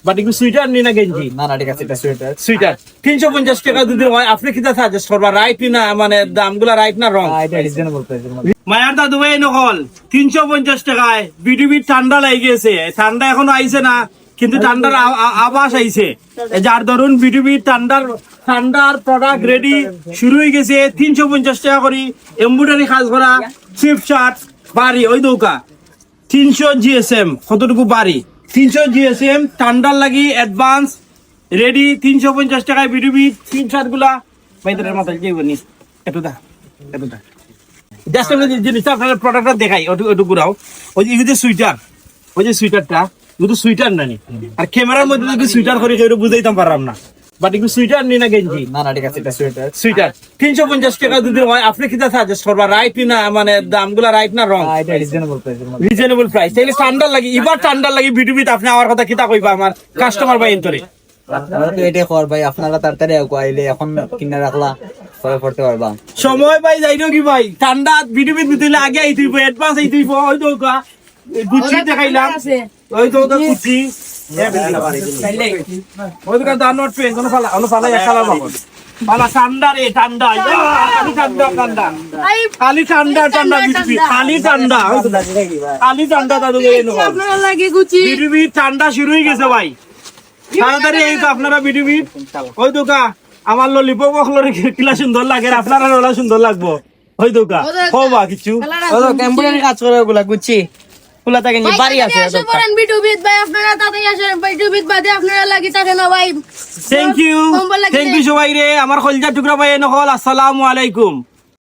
But একটু sweater নি না গেঞ্জি না ঠিক আছে, এটা সোয়েটার। সুইটার 350 টাকা যদি হয় আপনি কি সাজেস্ট করবা? রাইট না মানে দামগুলা রাইট না রং? এটা রিজনেবল প্রাইসের মধ্যে। মায়ার দাদু ভাই নকল 350 টাকায় বিডিবি ঠান্ডা লেগে গেছে, ঠান্ডা এখনো আইছে না কিন্তু ঠান্ডার আভাস আইছে। যার ধরুন বিডিবি ঠান্ডার প্রোডাক্ট রেডি শুরু হয়ে গেছে। 350 টাকা করি এমব্রয়ডারি কাজ করা সুইফট শার্ট বাড়ি ওই দৌকা 300 জিএসএম কতটুকু বাড়ি 300 জিএসএম ঠান্ডার লাগি অ্যাডভান্স রেডি 350 টাকায় বিডিবি সুইফট শার্ট গুলা বাইদের মাথায় কি বলি একটু দা জাস্ট আমি জিনিসটা আপনাদের প্রোডাক্টটা দেখাই ওটু ঘুরাও। ওই যে সুইটার, ওই যে সুইটারটা শুধু সুইটার নানি আর ক্যামেরার মধ্যে যদি সুইটার করে কেউ বুঝাইতাম পারলাম না। বাট একটু সুইটার নি না গেঞ্জি না ঠিক আছে, এটা সোয়েটার। সুইটার 350 টাকা যদি হয় আপনি কি সাজেস্ট করবা? রাইট না মানে দামগুলা রাইট না রং? এটা রিজনেবল প্রাইসের মধ্যে। Reasonable price. তাইলে ঠান্ডার লাগি এবার ঠান্ডার লাগি বিডিবিতে আপনি আমার কথা কিতা কইবা আমার কাস্টমার বাই এন্তরে? আপনারা তো এটাই কর ভাই, আপনারা তাড়াতাড়ি আইলে এখন কিনে রাখলা পরে পড়তে পারবা। সময় পাই যাইনো কি ভাই ঠান্ডা বিডিবিত দিলে আগে আই তুইব অ্যাডভান্স আই তুইব। ওই তো গুচি দেখাইলাম, ওই তো গুচি ওই দোকান দাম নোট পেন কোন ফালা অনু ফালা এক কালার বাবদ ফালা ঠান্ডা রে ঠান্ডা খালি ঠান্ডা বিডিবি খালি ঠান্ডা দাদু আপনারা লাগে গুচি বিডিবি ঠান্ডা শুরু হয়ে গেছে ভাই। তাড়াতাড়ি এই তো আপনারা বিডিবি ওই দোকা আমার ললিপপ হলরে কিলা সুন্দর লাগে আপনারা ওলা সুন্দর লাগবো। ওই দোকা হবা কিছু এমব্রয়ডারি কাজ করে ওগুলা গুচ্ছি ফুলা থাকে নি বাড়ি আছে। আসে পড়েন বিটুবিট ভাই, আপনারা তাড়াতাড়ি আসেন বিটুবিট বাদে আপনারা লাগি থাকে না ভাই। থ্যাংক ইউ সবাই রে আমার কলজার টুকরা ভাই নকল। আসসালামু আলাইকুম।